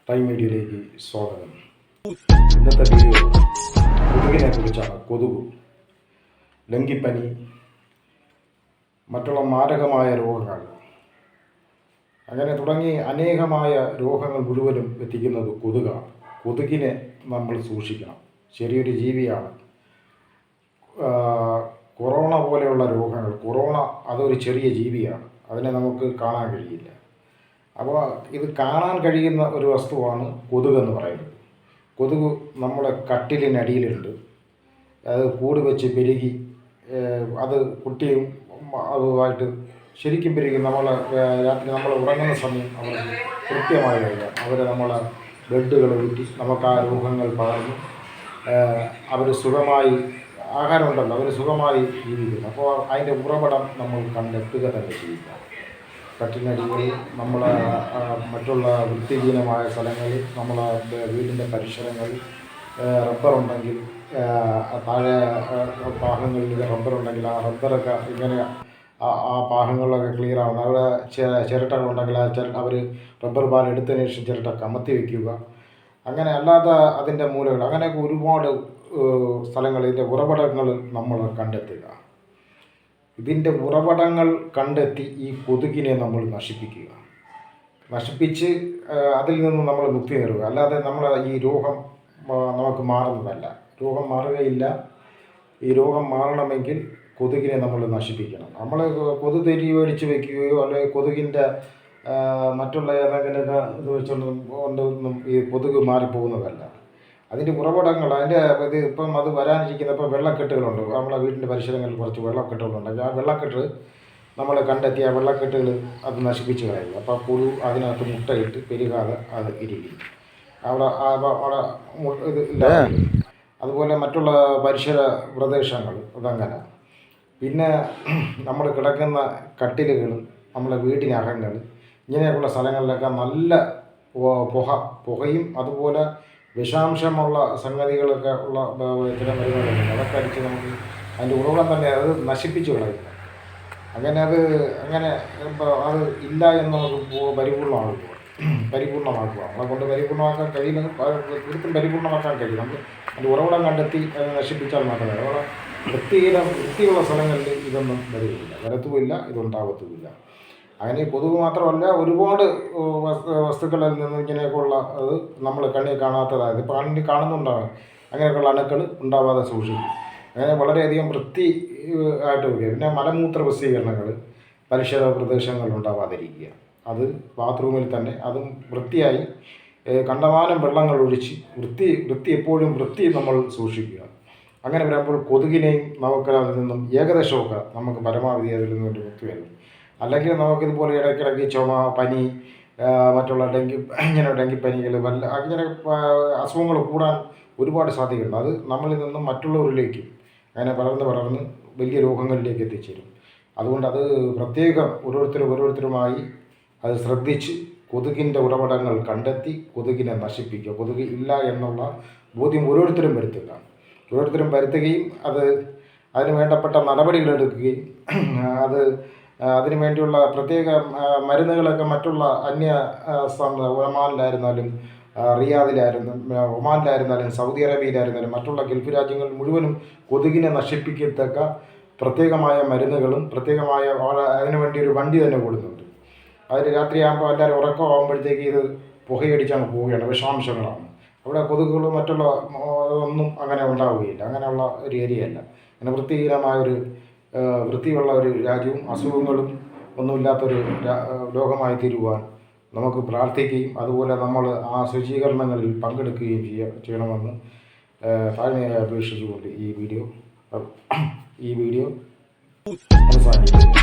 Time മീഡിയയിലേക്ക് സ്വാഗതം. ഇന്നത്തെ വീഡിയോ കൊതുകിനെ കുറിച്ചാണ്. കൊതുക്, ഡെങ്കിപ്പനി, മറ്റുള്ള മാരകമായ രോഗങ്ങൾ, അങ്ങനെ തുടങ്ങി അനേകമായ രോഗങ്ങൾ മുഴുവനും എത്തിക്കുന്നത് കൊതുകാണ്. കൊതുകിനെ നമ്മൾ സൂക്ഷിക്കണം. ചെറിയൊരു ജീവിയാണ്. കൊറോണ പോലെയുള്ള രോഗങ്ങൾ, കൊറോണ അതൊരു ചെറിയ ജീവിയാണ്, അതിനെ നമുക്ക് കാണാൻ കഴിയില്ല. അപ്പോൾ ഇത് കാണാൻ കഴിയുന്ന ഒരു വസ്തുവാണ് കൊതുകെന്ന് പറയുന്നത്. കൊതുക് നമ്മുടെ കട്ടിലിനടിയിലുണ്ട്. അത് കൂട് വെച്ച് പെരുകി അത് കുട്ടിയും അതുമായിട്ട് ശരിക്കും പെരുകി രാത്രി നമ്മൾ ഉറങ്ങുന്ന സമയം അവർക്ക് കൃത്യമായി കഴിയാം. അവർ നമ്മളെ ബ്ലഡുകൾ ഊറ്റി നമുക്ക് ആ രോഗങ്ങൾ പകർന്നു അവർ സുഖമായി ആഹാരമുണ്ടല്ലോ, അവർ സുഖമായി ജീവിക്കുന്നു. അപ്പോൾ അതിൻ്റെ ഉറവിടം നമ്മൾ കണ്ടെത്തുക തന്നെ ചെയ്യുക. കട്ടിലിനടിയിൽ നമ്മളെ മറ്റുള്ള വൃത്തിഹീനമായ സ്ഥലങ്ങളിൽ, നമ്മളെ വീടിൻ്റെ പരിസരങ്ങളിൽ റബ്ബറുണ്ടെങ്കിൽ, താഴെ ഭാഗങ്ങളിൽ റബ്ബറുണ്ടെങ്കിൽ ആ റബ്ബറൊക്കെ ഇങ്ങനെ ആ ഭാഗങ്ങളിലൊക്കെ ക്ലിയർ ആവുന്നു. അവിടെ ചിരട്ടകളുണ്ടെങ്കിൽ അവർ റബ്ബർ പാൽ എടുത്തതിന് ശേഷം ചിരട്ട കമത്തി വയ്ക്കുക. അങ്ങനെ അല്ലാതെ അതിൻ്റെ മൂലകൾ, അങ്ങനെയൊക്കെ ഒരുപാട് സ്ഥലങ്ങൾ, ഇതിൻ്റെ ഉറവിടങ്ങൾ നമ്മൾ കണ്ടെത്തുക. ഇതിൻ്റെ ഉറവിടങ്ങൾ കണ്ടെത്തി ഈ കൊതുകിനെ നമ്മൾ നശിപ്പിച്ച് അതിൽ നിന്ന് നമ്മൾ മുക്തി നേടുക. അല്ലാതെ നമ്മൾ ഈ രോഗം നമുക്ക് മാറുന്നതല്ല. രോഗം മാറുകയില്ല. ഈ രോഗം മാറണമെങ്കിൽ കൊതുകിനെ നമ്മൾ നശിപ്പിക്കണം. നമ്മൾ കൊതുതിരി മേടിച്ച് വയ്ക്കുകയോ അല്ലെങ്കിൽ കൊതുകിൻ്റെ മറ്റുള്ള ഏതെങ്കിലുമൊക്കെ ഇത് വെച്ചുകൊണ്ടൊന്നും ഈ കൊതുക് മാറിപ്പോകുന്നതല്ല. അതിൻ്റെ ഉറവിടങ്ങൾ, ഇത് ഇപ്പം അത് വരാനിരിക്കുന്ന ഇപ്പം വെള്ളക്കെട്ടുകളുണ്ട്. നമ്മളെ വീടിൻ്റെ പരിസരങ്ങളിൽ കുറച്ച് വെള്ളക്കെട്ടുകളുണ്ടെങ്കിൽ ആ വെള്ളക്കെട്ട് നമ്മൾ കണ്ടെത്തി ആ വെള്ളക്കെട്ടുകൾ അത് നശിപ്പിച്ച് കളയുക. അപ്പോൾ പുഴു അതിനകത്ത് മുട്ടയിട്ട് പെരുകാതെ അത് ഇരിക്കും. അവിടെ ഇത് ഇല്ല. അതുപോലെ മറ്റുള്ള പരിസര പ്രദേശങ്ങൾ അതങ്ങനെ. പിന്നെ നമ്മൾ കിടക്കുന്ന കട്ടിലുകൾ, നമ്മളെ വീടിനകങ്ങൾ, ഇങ്ങനെയൊക്കെയുള്ള സ്ഥലങ്ങളിലൊക്കെ നല്ല പുകയും അതുപോലെ വിഷാംശമുള്ള സംഗതികളൊക്കെ ഉള്ള ചില മരുന്നുകളുണ്ട്. അതൊക്കെ അടിച്ച് നമുക്ക് അതിൻ്റെ ഉറവിടം തന്നെ അത് നശിപ്പിച്ച് കളയുക. അങ്ങനെ അത് അത് ഇല്ല എന്ന് നമുക്ക് പരിപൂർണ്ണമാക്കുക. നമ്മളെ കൊണ്ട് പരിപൂർണ്ണമാക്കാൻ കഴിയുന്നത് തീർത്തും പരിപൂർണ്ണമാക്കാൻ കഴിയും. നമ്മൾ അതിൻ്റെ ഉറവിടം കണ്ടെത്തി അത് നശിപ്പിച്ചാൽ മാത്രമേ. അതുപോലെ വൃത്തിയുള്ള സ്ഥലങ്ങളിൽ ഇതൊന്നും വരത്തുമില്ല, ഇതുണ്ടാകത്തുമില്ല. അങ്ങനെ കൊതുക് മാത്രമല്ല, ഒരുപാട് വസ്തുക്കളിൽ നിന്ന് ഇങ്ങനെയൊക്കെയുള്ള അത് നമ്മൾ കണ്ണിൽ കാണാത്തതായത് ഇപ്പോൾ കണ്ണിൽ കാണുന്നുണ്ടാകും. അങ്ങനെയൊക്കെയുള്ള അണുക്കൾ ഉണ്ടാവാതെ സൂക്ഷിക്കും. അങ്ങനെ വളരെയധികം വൃത്തി ആയിട്ട് വയ്ക്കുക. പിന്നെ മലമൂത്ര വസ്തുക്കൾ പരിസര പ്രദേശങ്ങളിൽ ഉണ്ടാവാതിരിക്കുക. അത് ബാത്റൂമിൽ തന്നെ അതും വൃത്തിയായി കണ്ടമാനം വെള്ളങ്ങൾ ഒഴിച്ച് വൃത്തി എപ്പോഴും വൃത്തി നമ്മൾ സൂക്ഷിക്കുക. അങ്ങനെ വരുമ്പോൾ കൊതുകിനെയും നമുക്ക് അതിൽ നിന്നും ഏകദേശമൊക്കെ നമുക്ക് പരമാവധി അതിൽ നിന്നൊരു മുക്തി വരും. അല്ലെങ്കിൽ നമുക്കിതുപോലെ ഇടയ്ക്കിടയ്ക്ക് ചുമ, പനി, മറ്റുള്ള ഡെങ്കിപ്പനികൾ അങ്ങനെ അസുഖങ്ങൾ കൂടാൻ ഒരുപാട് സാധ്യതയുണ്ട്. അത് നമ്മളിൽ നിന്നും മറ്റുള്ളവരിലേക്ക് അങ്ങനെ പടർന്ന് വലിയ രോഗങ്ങളിലേക്ക് എത്തിച്ചേരും. അതുകൊണ്ട് അത് പ്രത്യേകം ഓരോരുത്തരുമായി അത് ശ്രദ്ധിച്ച് കൊതുകിൻ്റെ ഉറവിടങ്ങൾ കണ്ടെത്തി കൊതുകിനെ നശിപ്പിക്കുക. കൊതുക് ഇല്ല എന്നുള്ള ബോധ്യം ഓരോരുത്തരും വരുത്തുകയും അതിന് വേണ്ടപ്പെട്ട നടപടികളെടുക്കുകയും അതിനു വേണ്ടിയുള്ള പ്രത്യേക മരുന്നുകളൊക്കെ മറ്റുള്ള അന്യ ഒമാനിലായിരുന്നാലും ഒമാനിലായിരുന്നാലും സൗദി അറേബ്യയിലായിരുന്നാലും മറ്റുള്ള ഗൾഫ് രാജ്യങ്ങൾ മുഴുവനും കൊതുകിനെ നശിപ്പിക്കത്തക്ക പ്രത്യേകമായ മരുന്നുകളും പ്രത്യേകമായ അതിനു വേണ്ടി ഒരു വണ്ടി തന്നെ കൊടുക്കുന്നുണ്ട്. അതിന് രാത്രിയാകുമ്പോൾ എല്ലാവരും ഉറക്കമാകുമ്പോഴത്തേക്ക് ഇത് പുകയടിച്ചാണ് പോവുകയാണ്. വിഷാംശങ്ങളാണ് അവിടെ. കൊതുകുകൾ മറ്റുള്ള ഒന്നും അങ്ങനെ ഉണ്ടാവുകയില്ല. അങ്ങനെയുള്ള ഒരു ഏരിയയല്ല. അങ്ങനെ വൃത്തിയുള്ള ഒരു രാജ്യവും അസുഖങ്ങളും ഒന്നുമില്ലാത്തൊരു ലോകമായി തീരുവാൻ നമുക്ക് പ്രാർത്ഥിക്കുകയും അതുപോലെ നമ്മൾ ആ ശുചീകരണങ്ങളിൽ പങ്കെടുക്കുകയും ചെയ്യണമെന്ന് താഴ്മയായി അപേക്ഷിച്ചുകൊണ്ട് ഈ വീഡിയോ അവസാനിക്കുന്നു.